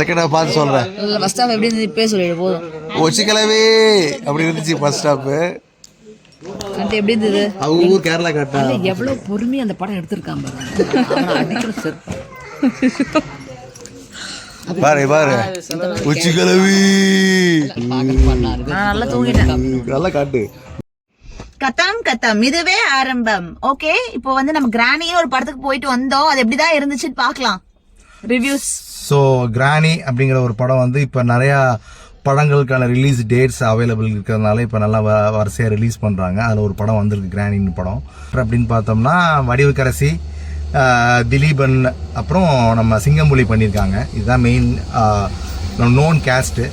Second half பார்த்து சொல்றேன். First half எப்படி இருந்தது இப்பவே சொல்லிடு போதும். ஒச்சிக்கலவே அப்படி இருந்துச்சு ஃபர்ஸ்ட் ஹாஃப். அது எப்படி இருந்தது? அவங்க ஊர் கேரளா காட்டா. எவ்வளவு பொறுமையா அந்த படம் எடுத்திருக்கான் பாரு பாரு ஒச்சிக்கலவே. நல்லா தூங்கிட்டேன். நல்லா காட்டு. கத்தம் இதுவே ஆரம்பம். ஓகே, இப்போ வந்து நம்ம கிராணின்னு ஒரு படத்துக்கு போயிட்டு வந்தோம். அது எப்படிதான் இருந்துச்சுன்னு பார்க்கலாம். ரிவ்யூஸ். ஸோ கிராணி அப்படிங்கிற ஒரு படம் வந்து இப்போ நிறையா படங்களுக்கான ரிலீஸ் டேட்ஸ் அவைலபிள் இருக்கிறதுனால இப்போ நல்லா வரிசையாக ரிலீஸ் பண்ணுறாங்க. அதில் ஒரு படம் வந்திருக்கு கிராணின்னு படம். அப்படின்னு பார்த்தோம்னா வடிவுக்கரசி, திலீபன், அப்புறம் நம்ம சிங்கம்புலி பண்ணியிருக்காங்க. இதுதான் மெயின் நோன் கேஸ்ட்டு.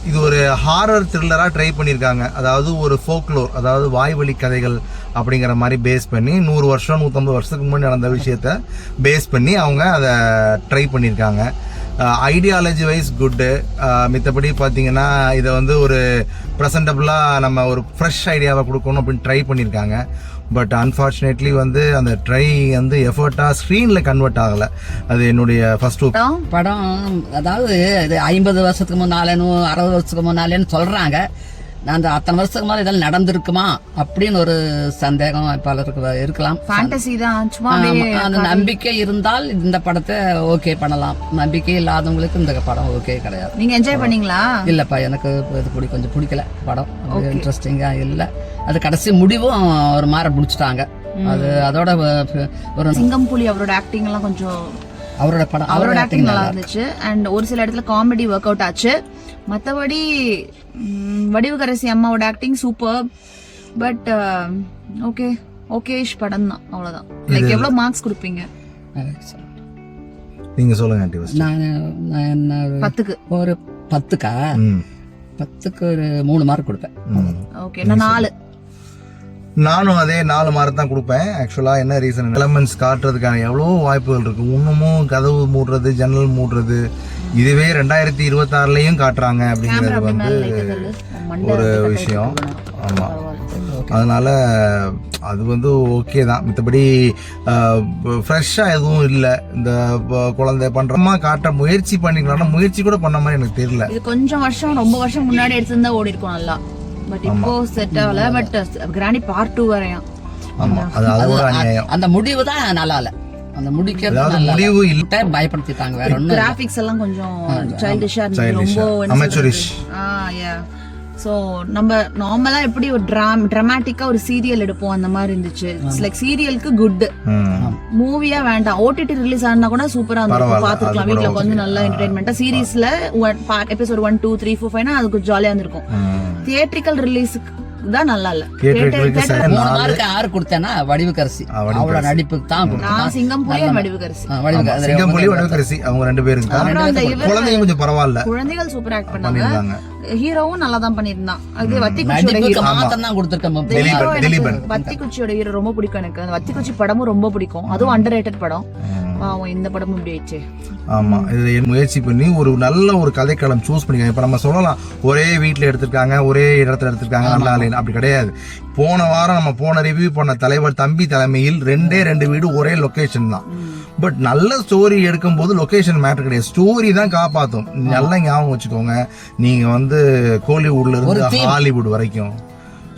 இது ஒரு ஹாரர் த்ரில்லராக ட்ரை பண்ணியிருக்காங்க. அதாவது ஒரு ஃபோக்லோர், அதாவது வாய்வழி கதைகள் அப்படிங்கிற மாதிரி பேஸ் பண்ணி 100 வருஷம் 150 வருஷத்துக்கு முன்னாடி நடந்த விஷயத்த பேஸ் பண்ணி அவங்க அதை ட்ரை பண்ணியிருக்காங்க. Ideology wise good. மித்தபடி பார்த்தீங்கன்னா இதை வந்து ஒரு ப்ரெசன்டபுளாக நம்ம ஒரு ஃப்ரெஷ் ஐடியாவை கொடுக்கணும் அப்படின்னு ட்ரை பண்ணியிருக்காங்க. பட் அன்ஃபார்ச்சுனேட்லி வந்து அந்த ட்ரை வந்து எஃபர்ட்டாக ஸ்க்ரீனில் கன்வெர்ட் ஆகலை. அது என்னுடைய ஃபர்ஸ்ட் படம். அதாவது இது 50 வருஷத்துக்கு முன்னாலேன்னு 60 வருஷத்துக்கு முன்னாலேன்னு சொல்கிறாங்க. அந்த அத்தனை வருஷத்துக்கு மேலே இதெல்லாம் நடந்திருக்குமா அப்படின்னு ஒரு சந்தேகம் பலருக்கு இருக்கலாம். ஃபேண்டசி தான், சும்மா அந்த நம்பிக்கை இருந்தால் இந்த படத்தை ஓகே பண்ணலாம். நம்பிக்கை இல்லாதவங்களுக்கு இந்த படம் ஓகே கிடையாது. நீங்க என்ஜாய் பண்ணீங்களா? இல்லப்பா, எனக்கு இது கொஞ்சம் பிடிக்கல படம். இன்ட்ரெஸ்டிங்கா இல்லை. அது கடைசி முடிவும் ஒரு மாதிரி முடிச்சுட்டாங்க. அது அதோட ஒரு சிங்கம்புலி அவரோட ஆக்டிங் எல்லாம் கொஞ்சம் அவரோட ஆக்டிங் நல்லா இருந்துச்சு. அண்ட் ஒரு சில இடத்துல காமெடி ஒர்க் அவுட் ஆச்சு. மற்றபடி வடிவுக்கரசி அம்மாவோட ஆக்டிங் சூப்பர். பட் ஓகேஷ் படம் தான், அவ்வளவுதான். லைக் எவ்வளவு மார்க்ஸ் கொடுப்பீங்க? நீங்க சொல்லுங்க. நான் 10க்கு ஒரு 10க்கா? 10க்கு ஒரு 3 மார்க் கொடுப்பேன். ஓகே, நான் 4. நானும் அதே 4 மார்க் தான் கொடுப்பேன். ஆக்சுவலாக என்ன ரீசன், எலமெண்ட்ஸ் காட்டுறதுக்கான எவ்வளோ வாய்ப்புகள் இருக்கு. இன்னமும் கதவு மூடுறது, ஜன்னல் மூடுறது, இதுவே 2026லயும் காட்டுறாங்க அப்படிங்கிறது வந்து ஒரு விஷயம். ஆமாம், அதனால அது வந்து ஓகே தான். மற்றபடி ஃப்ரெஷ்ஷாக எதுவும் இல்லை. இந்த குழந்தை பண்ணுறமா காட்ட முயற்சி பண்ணிக்கலாம், முயற்சி கூட பண்ண மாதிரி எனக்கு தெரியல. இது கொஞ்சம் ரொம்ப வருஷம் முன்னாடி எடுத்திருந்தா ஓடி இருக்கும் நல்லா. பட் இப்போ செட் ஆகல. பட் கிராணி பார்ட் 2 வரையும். ஆமா, அது ஒரு அநியாயம். அந்த முடிவு தான் நல்லா இல்ல. அந்த முடிவு இல்ல, பயப்படுத்திட்டாங்க. வேற ஒண்ணும் கிராபிக்ஸ் எல்லாம் கொஞ்சம் சைல்டிஷா இருந்துச்சு, ரொம்ப அமெச்சூரிஷ். சோ நம்ம நார்மலா எப்படி ஒரு டிராமாட்டிக்கா ஒரு சீரியல் எடுப்போம் அந்த மாதிரி இருந்துச்சு. இட்ஸ் லைக் சீரியலுக்கு குட், மூவியா வேண்டாம். ஓடிடி ரிலீஸ் ஆனா கூட சூப்பரா இருந்திருக்கும், பாத்துக்கலாம். வீட்ல கொஞ்சம் நல்லா என்டர்டைன்மெண்டா. சீரிஸ்ல எபிசோட் 1 2 3 4 5 அதுக்கு ஜாலியா இருந்திருக்கும். தியேட்ரிக்கல் ரிலீஸுக்கு தான் நல்லா இல்ல. 3 மார்க் 6 கொடுத்தேனா வடிவுக்கரசி. அவளோட நடிப்புக்கு தான் கொடுத்தேன். நான் சிங்கம்புலி வடிவுக்கரசி. வடிவுக்கரசி அவங்க 2 பேரும் குழந்தைங்க கொஞ்சம் பரவாயில்ல. குழந்தைகள் சூப்பர் ஆக்ட் பண்ணாங்க. ஹீரோவும் நல்லா தான் பண்ணிருந்தான். அது வத்திக்குச்சியோட ஹீரோ மாத்தம் தான் கொடுத்திருக்கேன். திலீபன். வத்திக்குச்சியோட ஹீரோ ரொம்ப பிடிக்கும் எனக்கு. அந்த வத்திக்குச்சி படமும் ரொம்ப பிடிக்கும். அதுவும் அண்டர்ரேட்டட் படம். இந்த படமும் இப்படி ஆயிடுச்சு. ஆமா, இது முயற்சி பண்ணி ஒரு நல்ல ஒரு கதைக்களம் சூஸ் பண்ணிருக்காங்க. இப்ப நம்ம சொல்லலாம் ஒரே வீட்டுல எடுத்திருக்காங்க, ஒரே இடத்துல எடுத்திருக்காங்க, நல்லா இல்லைன்னு. அப்படி கிடையாது. போன வாரம் நம்ம போன ரிவ்யூ பண்ண தலைவர் தம்பி தலைமையில் 2 வீடு ஒரே லொகேஷன் தான். பட் நல்ல ஸ்டோரி எடுக்கும் போது லொகேஷன் மேட்டர் கிடையாது, ஸ்டோரி தான் காப்பாற்றும். நல்லா ஞாபகம் வச்சுக்கோங்க. நீங்க வந்து கோலிவுட்ல இருந்து ஹாலிவுட் வரைக்கும்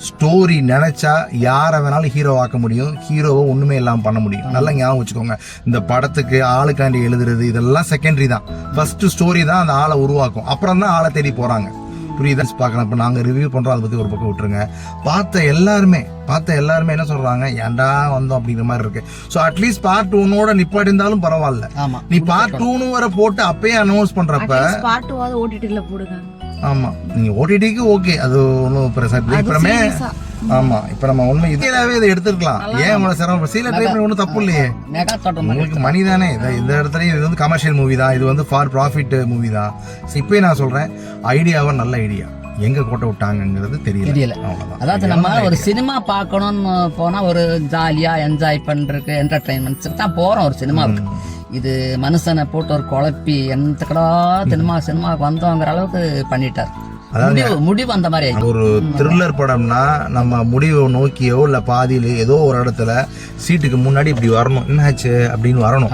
ஸ்டோரி நினைச்சா யாரை வேணாலும் ஹீரோ ஆக்க முடியும், ஹீரோவை ஒண்ணுமே இல்லாம பண்ண முடியும். நல்லா ஞாபகம் வச்சுக்கோங்க. இந்த படத்துக்கு ஆளுக்காண்டி எழுதுறது இதெல்லாம் செகண்டரி தான். ஃபர்ஸ்ட் ஸ்டோரி தான் அந்த ஆளை உருவாக்கும், அப்புறம் தான் ஆளை தேடி போறாங்க. புரியுதா? பார்க்கலாம். இப்போ நாங்கள் ரிவ்யூ பண்ணுறோம், அதை பற்றி ஒரு பக்கம் விட்டுருங்க. பார்த்த எல்லாருமே என்ன சொல்கிறாங்க, ஏன்டா வந்தோம் அப்படிங்கிற மாதிரி இருக்கு. ஸோ அட்லீஸ்ட் பார்ட் 1 நிப்பாட்டி இருந்தாலும் பரவாயில்ல. நீ பார்ட் 2 வரை போட்டு அப்பயே அனௌன்ஸ் பண்ணுறப்ப பார்ட் 2 ஓடிடியில் போடுங்க. ஆமா, நீங்க ஓடிடிக்கு ஓகே, அது ஒன்றும் பிரச்சனை. ஆமா, இப்ப நம்ம உண்மை இதாவே இதை எடுத்துக்கலாம். ஏன் உங்களை சிரமம் சீல ட்ரை பண்ணி ஒன்றும் தப்பு இல்லையே. உங்களுக்கு மணி தானே. இந்த இடத்துலயும் இது வந்து கமர்ஷியல் மூவி தான், இது வந்து ஃபார் ப்ராஃபிட் மூவி தான். இப்பயே நான் சொல்றேன், ஐடியாவை நல்ல ஐடியா, எங்க கோட்டை விட்டாங்கிறது தெரியல. அதாவது நம்ம ஒரு சினிமா பார்க்கணும்னு போனா ஒரு ஜாலியா என்ஜாய் பண்றதுக்கு என்டர்டைன்மெண்ட் தான் போறோம் ஒரு சினிமாவுக்கு. இது மனுஷனை போட்டு ஒரு குழப்பி என்னத்துக்கடா சினிமாவுக்கு வந்தோங்கிற அளவுக்கு பண்ணிட்டார். முடிவு அந்த மாதிரி ஆயிடுச்சு. ஒரு த்ரில்லர் படம்னா நம்ம முடிவை நோக்கியோ இல்ல பாதியில ஏதோ ஒரு இடத்துல சீட்டுக்கு முன்னாடி இப்படி வரணும், என்னாச்சு அப்படின்னு வரணும்.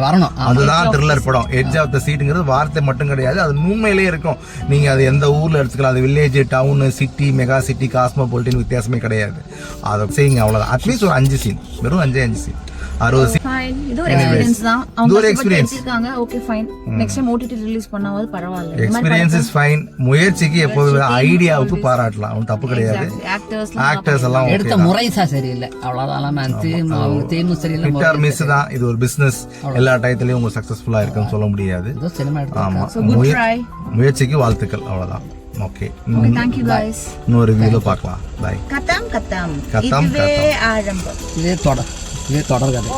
அதுதான் த்ரில்லர் படம். எட்ஜ் ஆஃப் த சீட்டுங்கிறது வார்த்தை மட்டும் கிடையாது, அது உண்மையிலேயே இருக்கும். நீங்க அது எந்த ஊர்ல எடுத்துக்கலாம், அது village, town, city, mega city, cosmopolitan வித்தியாசமே கிடையாது. அதை செய்யுங்க, அவ்வளவுதான். அட்லீஸ்ட் ஒரு 5 சீன், வெறும் 5 சீன், 60 சீன். ஃபைன், இது ஒரு எக்ஸ்பீரியன்ஸ் தான். அவங்க ஒரு experience. இருக்காங்க. Okay fine. Next time OTT release பண்ணாவது பரவாயில்லை. Experience is fine. முயற்சிக்கு எப்போதும் ஐடியாவுக்கு பாராட்டலாம், ஒன்றும் தப்பு கிடையாது. ஆக்டர்ஸ் எல்லாம் எடுத்த முறை சரியில்லை, அவ்வளவுதான். தீமும் சரியில்லை, ஹிட் ஆர் மிஸ் தான். இது ஒரு பிசினஸ், எல்லா டயத்துலயும் உங்க சக்சஸ்ஃபுல்லா இருக்குன்னு சொல்ல முடியாது. சினிமா ஆமா, முயற்சிக்கு வாழ்த்துக்கள், அவ்வளவுதான். Okay, Thank you guys. இன்னொரு ரிவ்யூல பார்க்கலாம். பை. கத்தம் கத்தம் இதுவே ஆரம்பம். இதே தொடர் கதை.